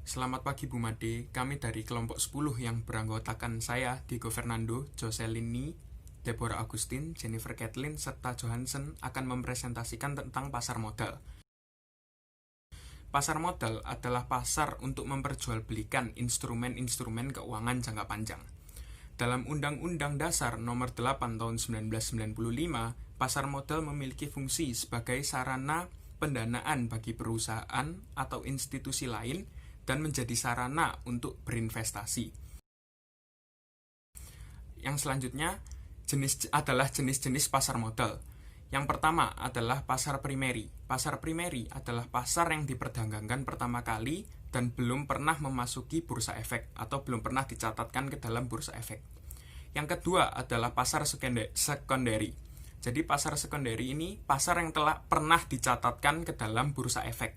Selamat pagi Bu Made, kami dari kelompok 10 yang beranggotakan saya, Diego Fernando, Joselini, Deborah Agustin, Jennifer Kathleen, serta Johansen akan mempresentasikan tentang pasar modal. Pasar modal adalah pasar untuk memperjualbelikan instrumen-instrumen keuangan jangka panjang. Dalam Undang-Undang Dasar Nomor 8 Tahun 1995, pasar modal memiliki fungsi sebagai sarana pendanaan bagi perusahaan atau institusi lain dan menjadi sarana untuk berinvestasi. Yang selanjutnya adalah jenis-jenis pasar modal. Yang pertama adalah pasar primeri. Pasar primeri adalah pasar yang diperdagangkan pertama kali dan belum pernah memasuki bursa efek atau belum pernah dicatatkan ke dalam bursa efek. Yang kedua adalah pasar sekonderi. Jadi pasar sekonderi ini pasar yang telah pernah dicatatkan ke dalam bursa efek.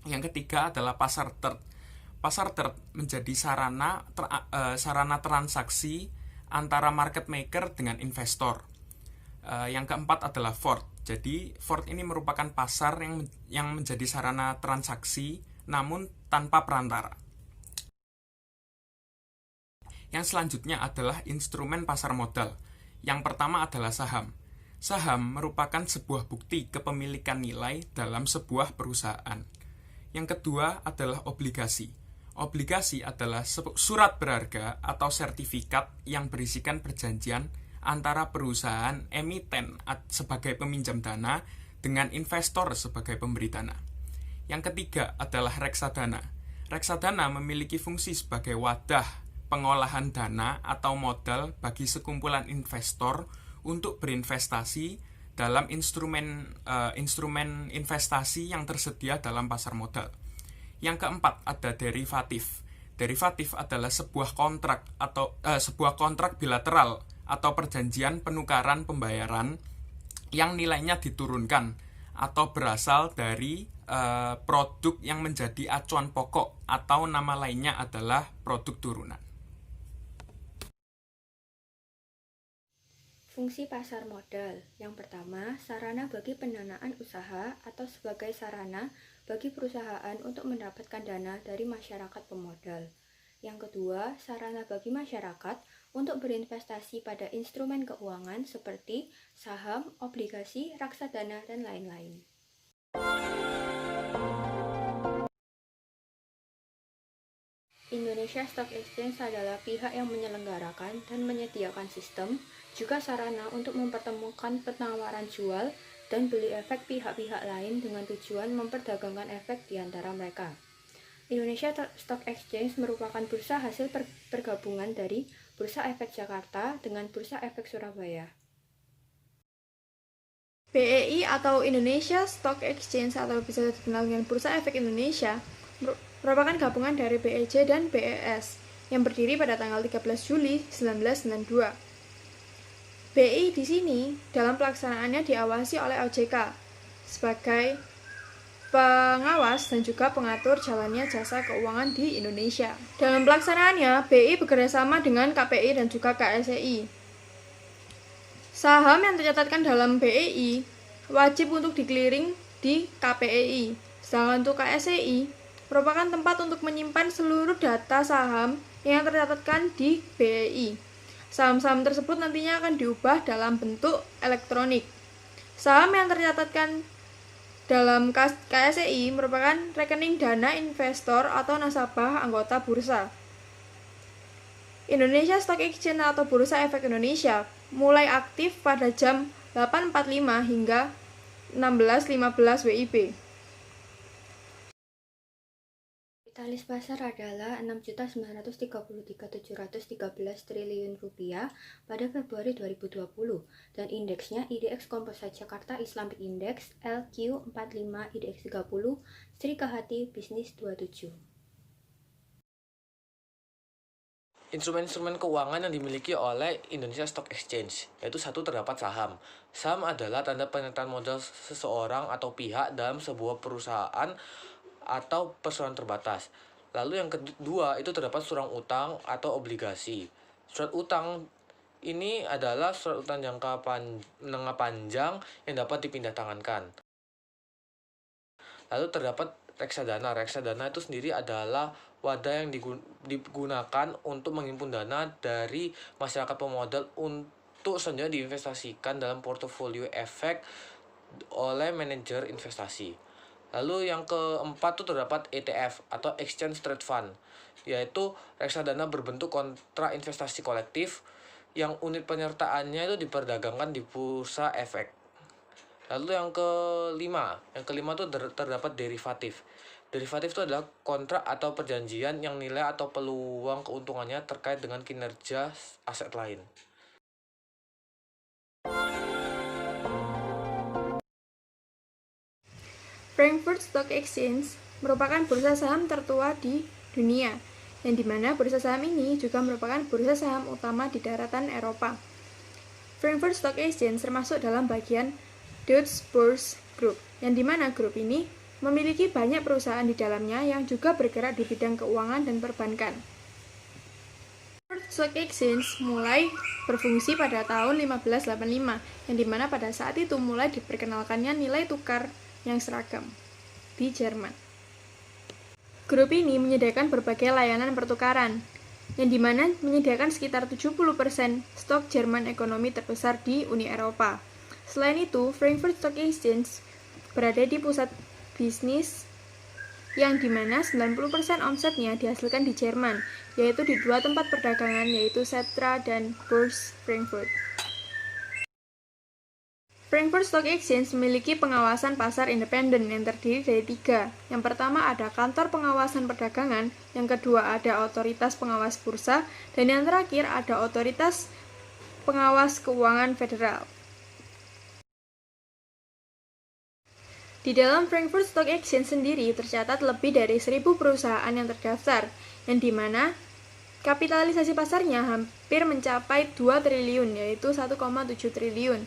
Yang ketiga adalah pasar third. Pasar third menjadi sarana transaksi antara market maker dengan investor. Yang keempat adalah fourth. Jadi fourth ini merupakan pasar yang menjadi sarana transaksi namun tanpa perantara. Yang selanjutnya adalah instrumen pasar modal. Yang pertama adalah saham. Saham merupakan sebuah bukti kepemilikan nilai dalam sebuah perusahaan. Yang kedua adalah obligasi. Obligasi adalah surat berharga atau sertifikat yang berisikan perjanjian antara perusahaan emiten sebagai peminjam dana dengan investor sebagai pemberi dana. Yang ketiga adalah reksadana. Reksadana memiliki fungsi sebagai wadah pengolahan dana atau modal bagi sekumpulan investor untuk berinvestasi dalam instrumen investasi yang tersedia dalam pasar modal. Yang keempat ada derivatif. Derivatif adalah sebuah kontrak bilateral atau perjanjian penukaran pembayaran yang nilainya diturunkan atau berasal dari produk yang menjadi acuan pokok atau nama lainnya adalah produk turunan. Fungsi pasar modal. Yang pertama, sarana bagi pendanaan usaha atau sebagai sarana bagi perusahaan untuk mendapatkan dana dari masyarakat pemodal. Yang kedua, sarana bagi masyarakat untuk berinvestasi pada instrumen keuangan seperti saham, obligasi, reksadana, dan lain-lain. Indonesia Stock Exchange adalah pihak yang menyelenggarakan dan menyediakan sistem, juga sarana untuk mempertemukan penawaran jual dan beli efek pihak-pihak lain dengan tujuan memperdagangkan efek di antara mereka. Indonesia Stock Exchange merupakan bursa hasil pergabungan dari Bursa Efek Jakarta dengan Bursa Efek Surabaya. BEI atau Indonesia Stock Exchange atau bisa dikenal dengan Bursa Efek Indonesia merupakan gabungan dari BEJ dan BES yang berdiri pada tanggal 13 Juli 1992. BI di sini dalam pelaksanaannya diawasi oleh OJK sebagai pengawas dan juga pengatur jalannya jasa keuangan di Indonesia. Dalam pelaksanaannya, BI bekerjasama dengan KPI dan juga KSEI. Saham yang tercatatkan dalam BEI wajib untuk di-clearing di KPEI. Sedangkan untuk KSEI merupakan tempat untuk menyimpan seluruh data saham yang tercatatkan di BEI. Saham-saham tersebut nantinya akan diubah dalam bentuk elektronik. Saham yang tercatatkan dalam KSEI merupakan rekening dana investor atau nasabah anggota bursa. Indonesia Stock Exchange atau Bursa Efek Indonesia mulai aktif pada jam 8.45 hingga 16.15 WIB. Kapitalis pasar adalah 6.933.713 triliun rupiah pada Februari 2020 dan indeksnya IDX Composite Jakarta Islamic Index LQ45 IDX 30 Sri Kahati Bisnis 27. Instrumen-instrumen keuangan yang dimiliki oleh Indonesia Stock Exchange, yaitu satu terdapat saham. Saham adalah tanda penyertaan modal seseorang atau pihak dalam sebuah perusahaan atau perseroan terbatas. Lalu yang kedua itu terdapat surat utang atau obligasi. Surat utang ini adalah surat utang jangka menengah panjang yang dapat dipindah tangankan. Lalu terdapat reksadana. Reksadana itu sendiri adalah wadah yang digunakan untuk menghimpun dana dari masyarakat pemodal untuk selanjutnya diinvestasikan dalam portofolio efek oleh manajer investasi. Lalu yang keempat tuh terdapat ETF atau Exchange Trade Fund, yaitu reksadana berbentuk kontrak investasi kolektif yang unit penyertaannya itu diperdagangkan di bursa efek. Lalu yang kelima tuh terdapat derivatif. Derivatif itu adalah kontrak atau perjanjian yang nilai atau peluang keuntungannya terkait dengan kinerja aset lain. Frankfurt Stock Exchange merupakan bursa saham tertua di dunia, yang dimana bursa saham ini juga merupakan bursa saham utama di daratan Eropa. Frankfurt Stock Exchange termasuk dalam bagian Deutsche Börse Group, yang dimana grup ini memiliki banyak perusahaan di dalamnya yang juga bergerak di bidang keuangan dan perbankan. Frankfurt Stock Exchange mulai berfungsi pada tahun 1585, yang dimana pada saat itu mulai diperkenalkannya nilai tukar yang seragam di Jerman. Grup ini menyediakan berbagai layanan pertukaran, yang dimana menyediakan sekitar 70% stok Jerman ekonomi terbesar di Uni Eropa. Selain itu, Frankfurt Stock Exchange berada di pusat bisnis yang dimana 90% omsetnya dihasilkan di Jerman, yaitu di dua tempat perdagangan, yaitu Xetra dan Börse Frankfurt. Frankfurt Stock Exchange memiliki pengawasan pasar independen yang terdiri dari 3. Yang pertama ada kantor pengawasan perdagangan, yang kedua ada otoritas pengawas bursa, dan yang terakhir ada otoritas pengawas keuangan federal. Di dalam Frankfurt Stock Exchange sendiri tercatat lebih dari 1.000 perusahaan yang terdaftar, yang dimana kapitalisasi pasarnya hampir mencapai 2 triliun, yaitu 1,7 triliun.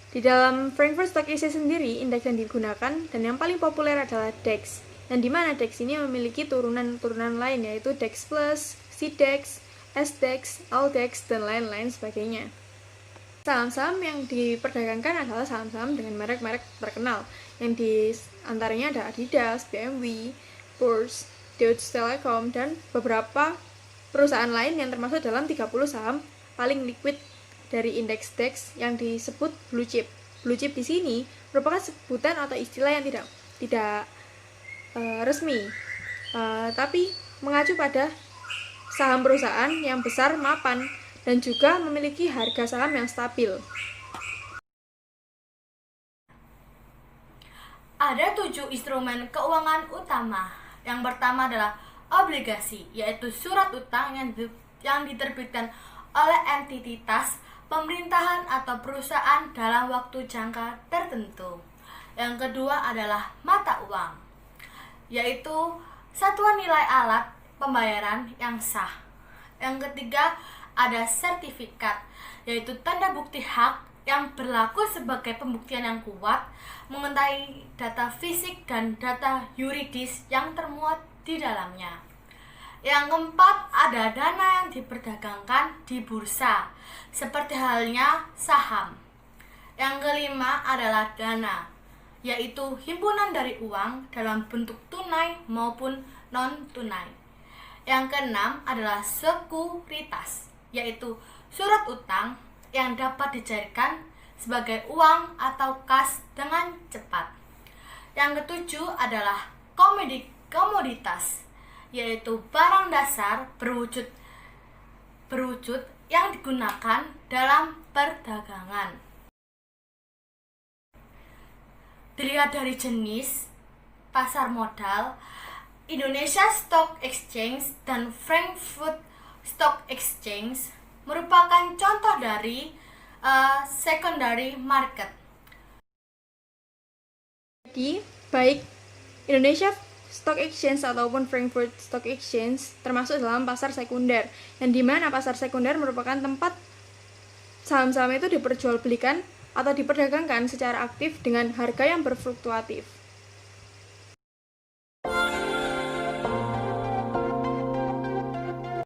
Di dalam Frankfurt Stock Exchange sendiri, indeks yang digunakan dan yang paling populer adalah DAX, yang dimana DAX ini memiliki turunan-turunan lain, yaitu DAX Plus, CDAX, SDAX, LDAX, dan lain-lain sebagainya. Saham-saham yang diperdagangkan adalah saham-saham dengan merek-merek terkenal, yang di antaranya ada Adidas, BMW, Porsche, Deutsche Telekom, dan beberapa perusahaan lain yang termasuk dalam 30 saham paling liquid dari indeks DAX yang disebut blue chip. Blue chip di sini merupakan sebutan atau istilah yang tidak resmi, tapi mengacu pada saham perusahaan yang besar mapan dan juga memiliki harga saham yang stabil. Ada 7 instrumen keuangan utama. Yang pertama adalah obligasi, yaitu surat utang yang diterbitkan oleh entitas pemerintahan atau perusahaan dalam waktu jangka tertentu. Yang kedua adalah mata uang, yaitu satuan nilai alat pembayaran yang sah. Yang ketiga ada sertifikat, yaitu tanda bukti hak yang berlaku sebagai pembuktian yang kuat mengenai data fisik dan data yuridis yang termuat di dalamnya. Yang keempat ada dana yang diperdagangkan di bursa, seperti halnya saham. Yang kelima adalah dana, yaitu himpunan dari uang dalam bentuk tunai maupun non-tunai. Yang keenam adalah sekuritas, yaitu surat utang yang dapat dicairkan sebagai uang atau kas dengan cepat. Yang ketujuh adalah komoditas, yaitu barang dasar berwujud yang digunakan dalam perdagangan. Dilihat dari jenis pasar modal, Indonesia Stock Exchange dan Frankfurt Stock Exchange merupakan contoh dari secondary market. Jadi, baik Indonesia Stock Exchange ataupun Frankfurt Stock Exchange termasuk dalam pasar sekunder, yang dimana pasar sekunder merupakan tempat saham-saham itu diperjualbelikan atau diperdagangkan secara aktif dengan harga yang berfluktuatif.